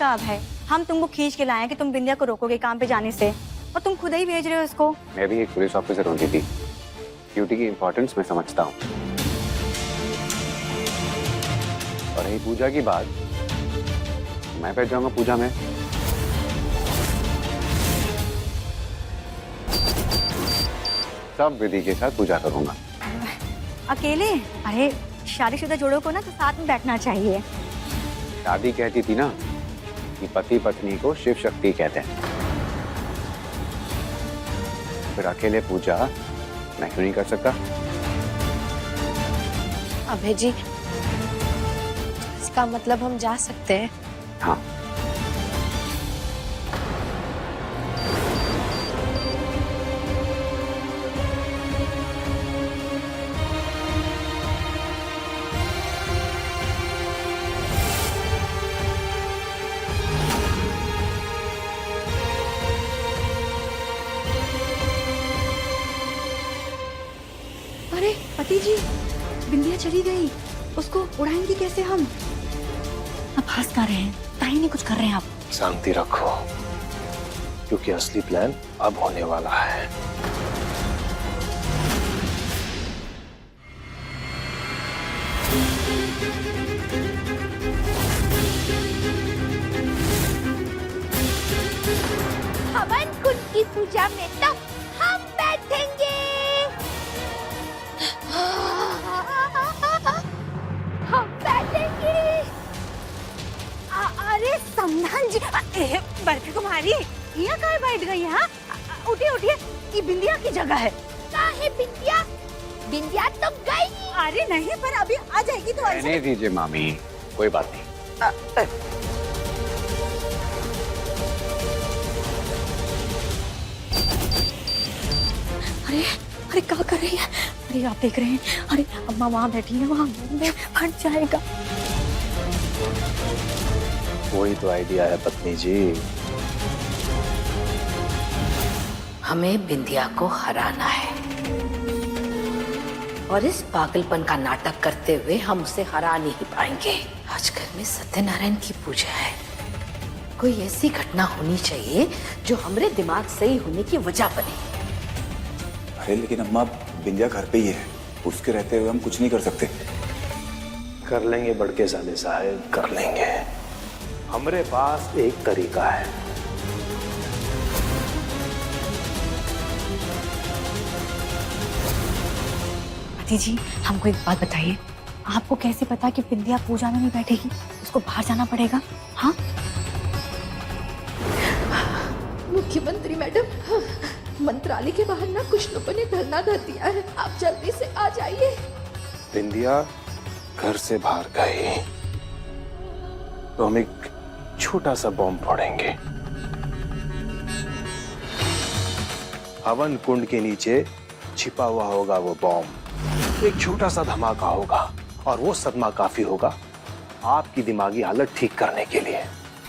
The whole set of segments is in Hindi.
का अभय? हम तुमको खींच के लाए कि तुम बिंदिया को रोकोगे काम पे जाने से, और तुम खुद ही भेज रहे हो उसको। मैं भी एक पुलिस ऑफिसर हूँ दीदी, ड्यूटी की इम्पोर्टेंस मैं समझता हूँ। और रही पूजा की बात, मैं बैठ जाऊंगा पूजा में। सब विधि के साथ पूजा करूंगा। अकेले? अरे शादीशुदा जोड़ों को ना तो साथ में बैठना चाहिए। दादी कहती थी ना कि पति पत्नी को शिव शक्ति कहते हैं, फिर अकेले पूजा मैं क्यों नहीं कर सकता? अभय जी, इसका मतलब हम जा सकते हैं? हाँ। अरे पति जी, बिंदिया चली गई, उसको उड़ाएंगे कैसे हम? अब हंस कर रहे हैं, काहे नहीं कुछ कर रहे हैं आप? शांति रखो, क्योंकि असली प्लान अब होने वाला है। हवन कुंड की पूजा में तो हम बैठेंगे। हम बैठेंगे। अरे समधान जी, बर्फी कुमारी, यहाँ कहाँ बैठ गई? हाँ उठिए उठिए, ये बिंदिया की जगह है। काहे बिंदिया? बिंदिया तो गई। अरे नहीं, पर अभी आ जाएगी तो रहने दीजिए मामी, कोई बात नहीं। अरे अरे क्या कर रही है? अरे आप देख रहे हैं? अरे अम्मा वहाँ बैठी है, वहाँ फट जाएगा। वही तो आइडिया है पत्नी जी। हमें बिंदिया को हराना है, और इस पागलपन का नाटक करते हुए हम उसे हरा नहीं पाएंगे। आज घर में सत्यनारायण की पूजा है, कोई ऐसी घटना होनी चाहिए जो हमारे दिमाग सही होने की वजह बने। अरे लेकिन अम्मा, बिंदिया घर पे ही है, उसके रहते हुए हम कुछ नहीं कर सकते। कर लेंगे बड़के साले साहब, कर लेंगे। हमारे पास एक तरीका है। पति जी, हमको एक बात बताइए, आपको कैसे पता कि बिंदिया पूजा में नहीं बैठेगी? उसको बाहर जाना पड़ेगा। हाँ मुख्यमंत्री मैडम, मंत्रालय के बाहर ना कुछ लोगों ने धरना धर दिया है, आप जल्दी से आ जाइए। बिंदिया घर से बाहर गई तो हम एक छोटा सा बॉम्ब फोड़ेंगे। हवन कुंड के नीचे छिपा हुआ होगा वो बॉम्ब। एक छोटा सा धमाका होगा और वो सदमा काफी होगा आपकी दिमागी हालत ठीक करने के लिए।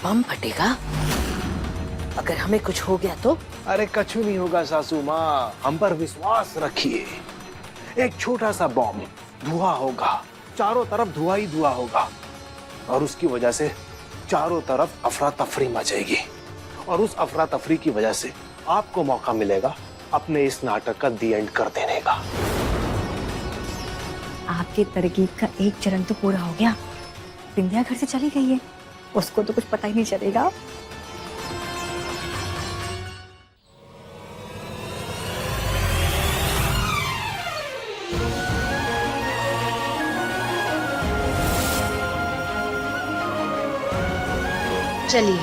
बम फटेगा? अगर हमें कुछ हो गया तो? अरे कछु नहीं होगा सासू माँ, हम पर विश्वास रखिए। एक छोटा सा बॉम्ब, धुआं होगा, चारों तरफ धुआं ही धुआं होगा, और उसकी वजह से चारों तरफ अफरा तफरी मचेगी, और उस अफरा तफरी की वजह से आपको मौका मिलेगा अपने इस नाटक का दी एंड कर देने का। आपके तरकीब का एक चरण तो पूरा हो गया। बिंदिया घर से चली गई है, उसको तो कुछ पता ही नहीं चलेगा। चलिए।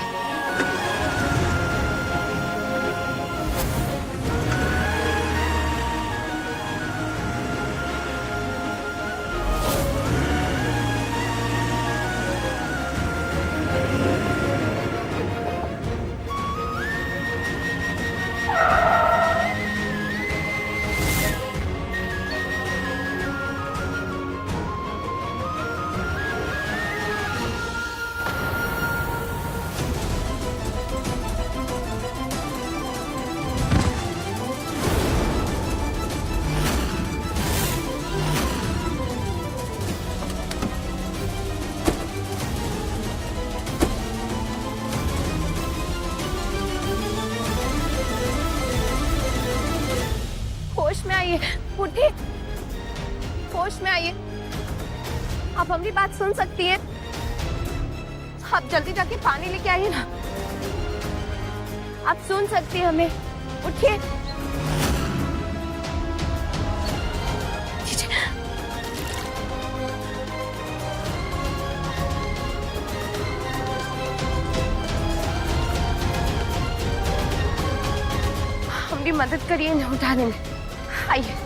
होश में आइए। आप हमारी बात सुन सकती हैं? आप जल्दी जाके पानी लेके आइए ना। आप सुन सकती हैं हमें? उठिए। हमारी मदद करिए इन्हें उठाने में। आइए।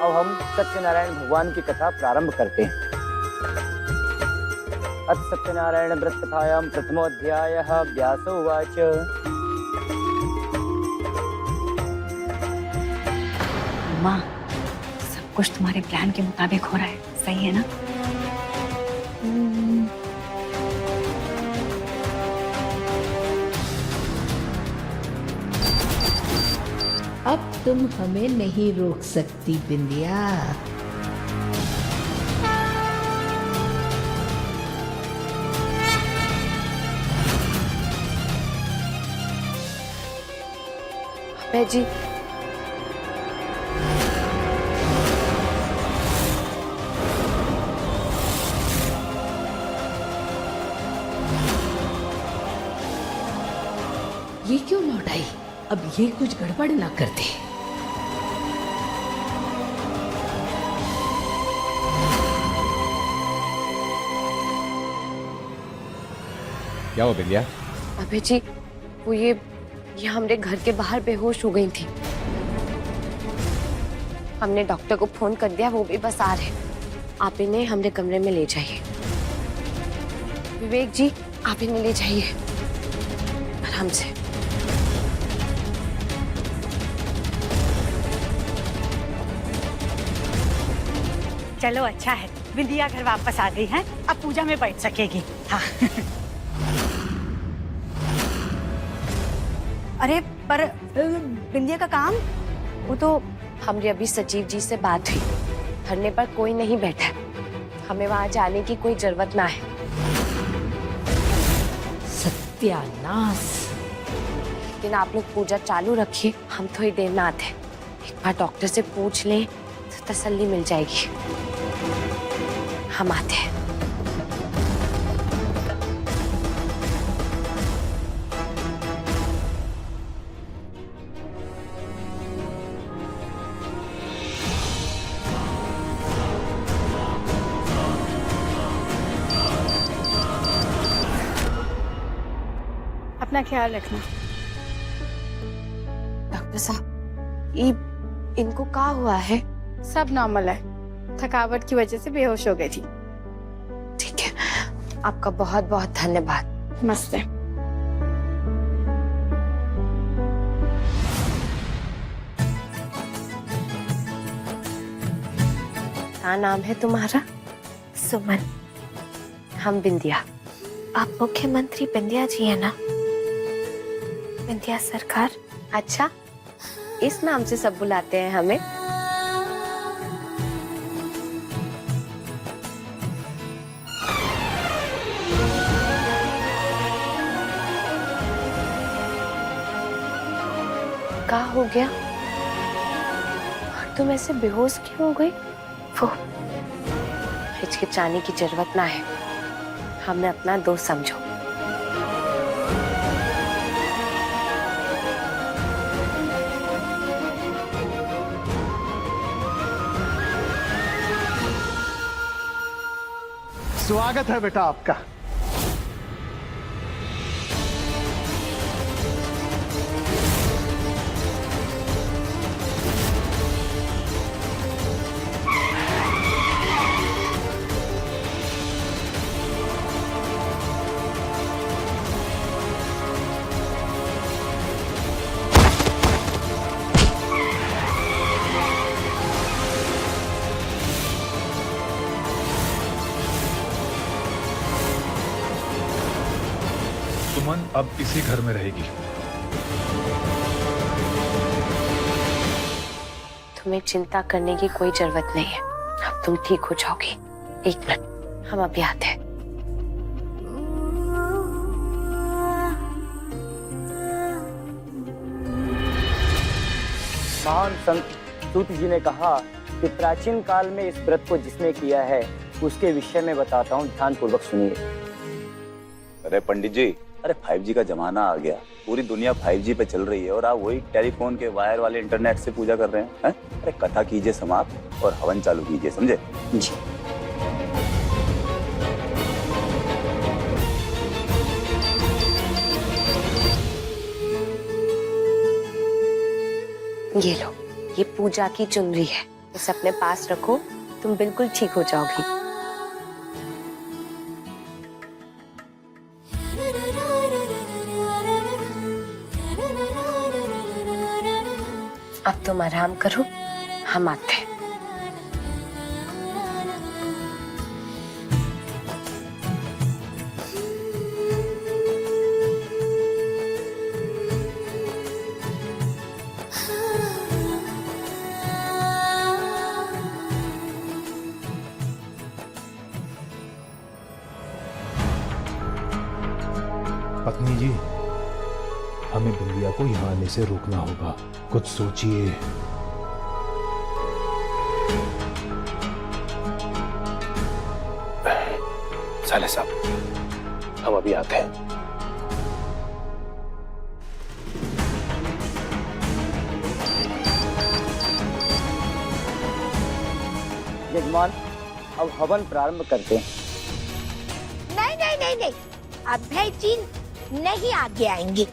अब हम सत्यनारायण भगवान की कथा प्रारंभ करते हैं। अथ सत्यनारायण व्रत कथायां प्रथमोऽध्यायः। व्यास उवाच। माँ, सब कुछ तुम्हारे प्लान के मुताबिक हो रहा है, सही है ना? अब तुम हमें नहीं रोक सकती बिंदिया। अभय जी, ये क्यों लौट आई? अब ये कुछ गड़बड़ ना कर दे। क्या हुआ बिंदिया? अभय जी, वो ये हमारे घर के बाहर बेहोश हो गई थी। हमने डॉक्टर को फोन कर दिया, वो भी बस आ रहे। आप इन्हें हमारे कमरे में ले जाइए। विवेक जी, आप इन्हें ले जाइए आराम से। चलो अच्छा है, बिंदिया घर वापस आ गई है, अब पूजा में बैठ सकेगी। हाँ। अरे पर बिंदिया का काम? वो तो हमारी अभी सचिव जी से बात हुई, धरने पर कोई नहीं बैठा है। हमें वहां जाने की कोई जरूरत ना है। सत्यानाश। लेकिन आप लोग पूजा चालू रखिए, हम थोड़ी देर में आते हैं। एक बार डॉक्टर से पूछ लें तो तसल्ली मिल जाएगी। हम आते हैं। अपना ख्याल रखना। डॉक्टर साहब, इनको क्या हुआ है? सब नॉर्मल है, थकावट की वजह से बेहोश हो गई थी। ठीक है, आपका बहुत बहुत धन्यवाद। मस्त है। क्या नाम है तुम्हारा? सुमन। हम बिंदिया। आप मुख्यमंत्री बिंदिया जी है ना? बिंदिया सरकार। अच्छा, इस नाम से सब बुलाते हैं हमें। क्या हो गया? और तुम ऐसे बेहोश क्यों हो गई? वो हिचकिचाने की जरूरत ना है, हमें अपना दोस्त समझो। स्वागत है बेटा आपका। सुमन अब इसी घर में रहेगी। तुम्हें चिंता करने की कोई जरूरत नहीं है, अब तुम ठीक हो जाओगी। एक मिनट। हम अभी आते हैं। महान संत सूत जी ने कहा कि प्राचीन काल में इस व्रत को जिसने किया है उसके विषय में बताता हूँ, ध्यान पूर्वक सुनिए। अरे पंडित जी, अरे 5G का जमाना आ गया, पूरी दुनिया 5G पे चल रही है और आप वही टेलीफोन के वायर वाले इंटरनेट से पूजा कर रहे हैं? अरे कथा कीजिए समाप्त और हवन चालू कीजिए, समझे? जी। ये लो, ये पूजा की चुनरी है, इसे अपने पास रखो, तुम बिल्कुल ठीक हो जाओगी। अब तुम आराम करो, हम आते हैं। पत्नी जी, हमें बिंदिया को यहाँ आने से रोकना होगा, कुछ सोचिए। साले साहब, हम अभी आते हैं। यजमान, अब हवन प्रारंभ करते हैं। नहीं नहीं नहीं नहीं, अभय जी नहीं आगे आएंगे।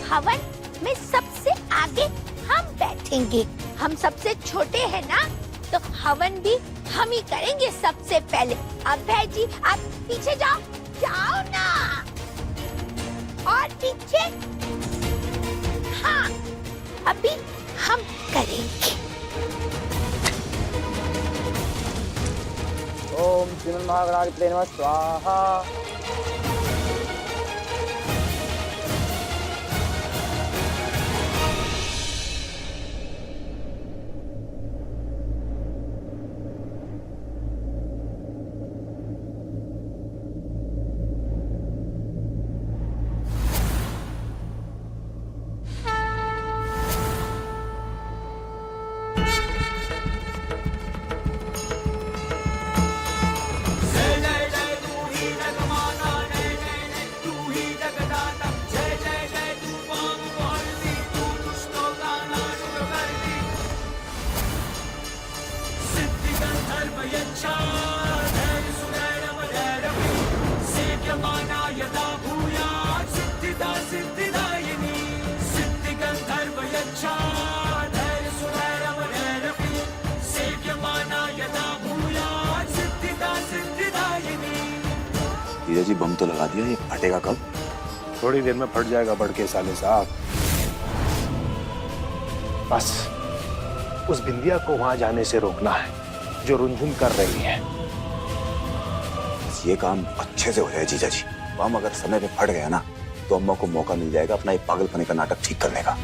हवन में सबसे आगे हम बैठेंगे। हम सबसे छोटे हैं ना, तो हवन भी हम ही करेंगे सबसे पहले। अभय जी आप पीछे जाओ, जाओ ना, और पीछे। हाँ, अभी हम करेंगे। ओम श्रीमन महागणाधिपतये नमः स्वाहा। जीजा जी, बम तो लगा दिया, ये फटेगा कब? थोड़ी देर में फट जाएगा बढ़ के साले साहब। बस उस बिंदिया को वहां जाने से रोकना है जो रुनझुन कर रही है। बस ये काम अच्छे से हो जाए जीजा जी। बम अगर समय पे फट गया ना, तो अम्मा को मौका मिल जाएगा अपना ये पागलपने का नाटक ठीक करने का।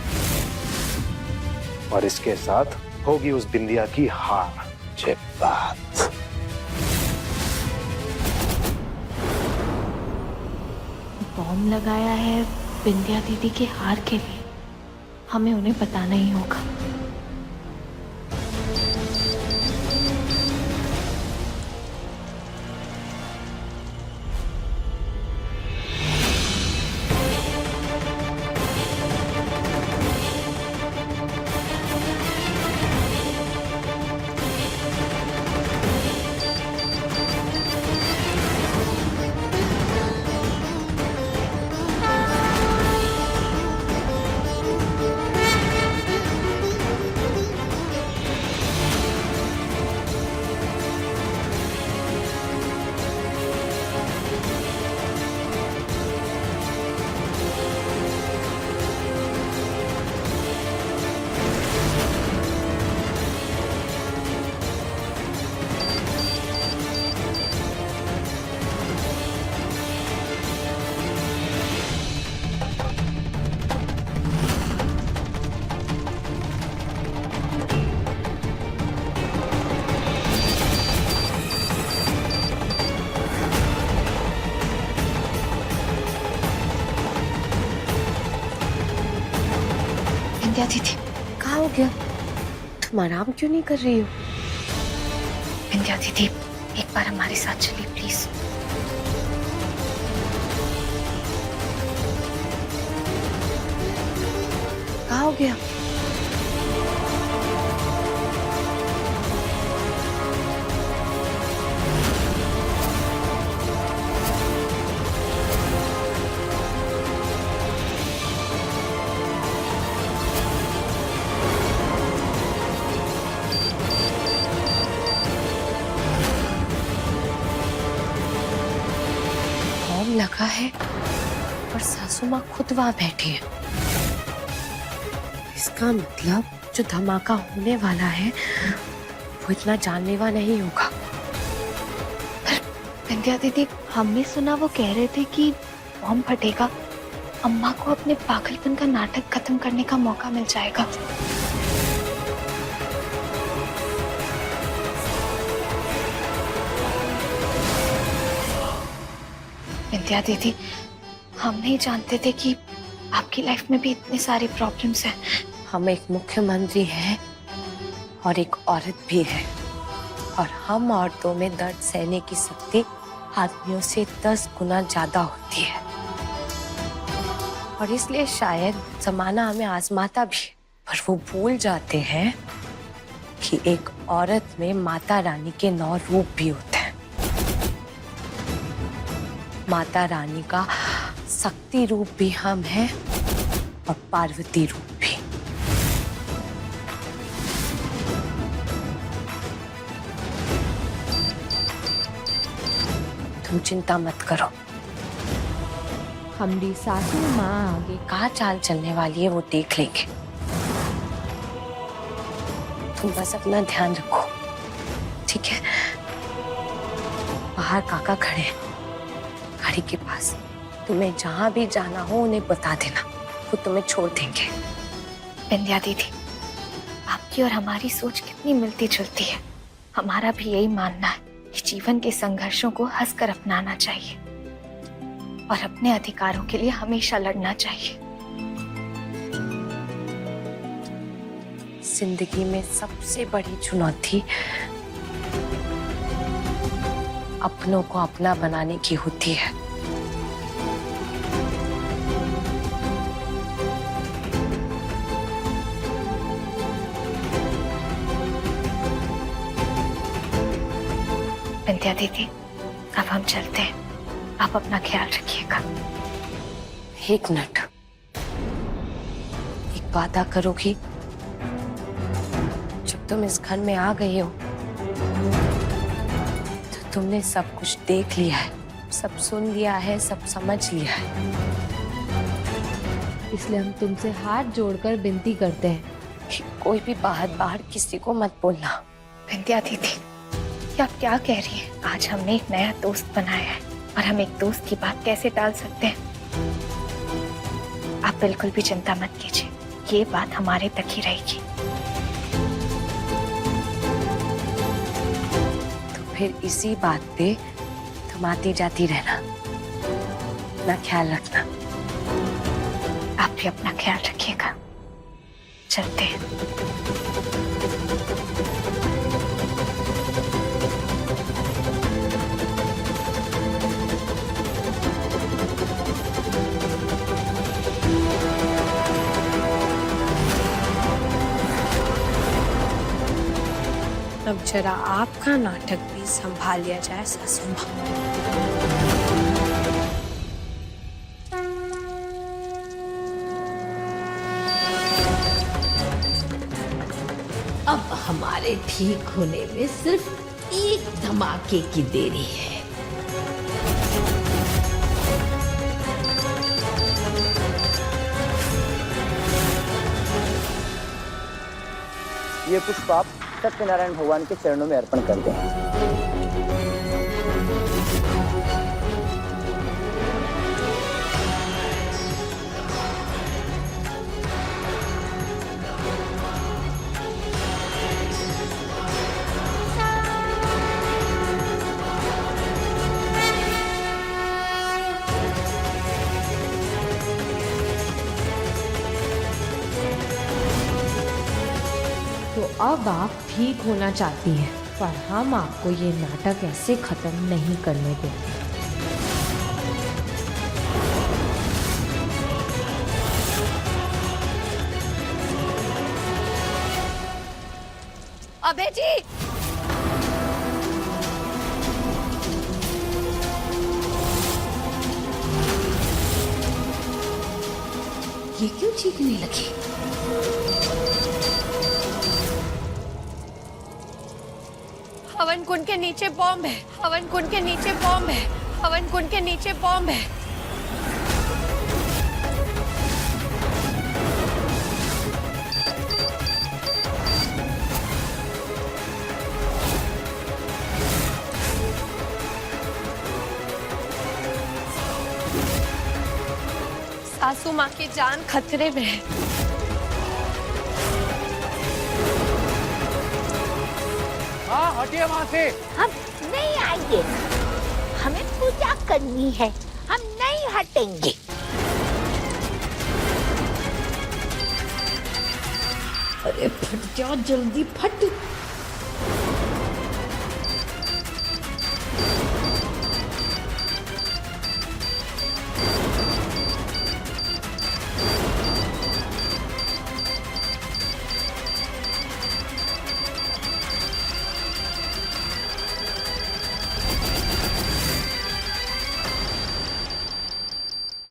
और इसके साथ होगी उस बिंदिया की हार। छे बात। बॉम्ब लगाया है बिंदिया दीदी के हार के लिए, हमें उन्हें बताना ही होगा। विंध्या दीदी, कहाँ हो गया? तुम आराम क्यों नहीं कर रही हो? विंध्या दीदी, एक बार हमारे साथ चलिए प्लीज। कहाँ हो गया? बॉम्ब लगा है और सासू माँ खुद वहां बैठी है। इसका मतलब जो धमाका होने वाला है वो इतना जानलेवा नहीं होगा। पर विंध्या दीदी, हमने सुना वो कह रहे थे कि बॉम्ब फटेगा, अम्मा को अपने पागलपन का नाटक खत्म करने का मौका मिल जाएगा। विंध्या दीदी, हम नहीं जानते थे कि आपकी लाइफ में भी इतने सारे प्रॉब्लम्स हैं। हम एक मुख्यमंत्री हैं और एक औरत भी है, और हम औरतों में दर्द सहने की शक्ति आदमियों से 10 गुना ज्यादा होती है, और इसलिए शायद जमाना हमें आजमाता भी है, पर वो भूल जाते हैं कि एक औरत में माता रानी के 9 रूप भी होते हैं। माता रानी का शक्ति रूप भी हम हैं और पार्वती रूप भी। तुम चिंता मत करो, हमारी सासू माँ आगे कहाँ चाल चलने वाली है वो देख लेंगे। तुम बस अपना ध्यान रखो, ठीक है? बाहर काका खड़े हैं गाड़ी के पास, तुम्हें जहां भी जाना हो उन्हें बता देना, वो तुम्हें छोड़ देंगे। विंध्या दीदी, आपकी और हमारी सोच कितनी मिलती जुलती है। हमारा भी यही मानना है कि जीवन के संघर्षों को हंसकर अपनाना चाहिए और अपने अधिकारों के लिए हमेशा लड़ना चाहिए। जिंदगी में सबसे बड़ी चुनौती अपनों को अपना बनाने की होती है। विंध्या दीदी, अब हम चलते हैं, आप अपना ख्याल रखिएगा। एक मिनट, एक वादा करोगी? जब तुम इस घर में आ गई हो तो तुमने सब कुछ देख लिया है, सब सुन लिया है, सब समझ लिया है, इसलिए हम तुमसे हाथ जोड़कर विनती करते हैं कि कोई भी बाहर किसी को मत बोलना। विंध्या दीदी, ये आप क्या कह रही हैं? आज हमने एक नया दोस्त बनाया है और हम एक दोस्त की बात कैसे टाल सकते हैं? आप बिल्कुल भी चिंता मत कीजिए, ये बात हमारे तक ही रहेगी। तो फिर इसी बात पे तुम आती जाती रहना, अपना ख्याल रखना। आप भी अपना ख्याल रखिएगा। चलते हैं। अब जरा आपका नाटक भी संभाल लिया जाए सासू माँ। अब हमारे ठीक होने में सिर्फ एक धमाके की देरी है। ये पुष्प आप सत्यनारायण भगवान के चरणों में अर्पण कर दें। अब आप ठीक होना चाहती हैं, पर हम आपको ये नाटक ऐसे खत्म नहीं करने देंगे। अबे जी, ये क्यों चीखने लगी? हवन कुंड के नीचे बॉम्ब है, हवन कुंड के नीचे बॉम्ब है, हवन कुंड के नीचे बॉम्ब है। सासू माँ की जान खतरे में है। हाँ हटिए वहां से। हम नहीं आएंगे, हमें पूजा करनी है, हम नहीं हटेंगे। अरे फट जा, जल्दी फट।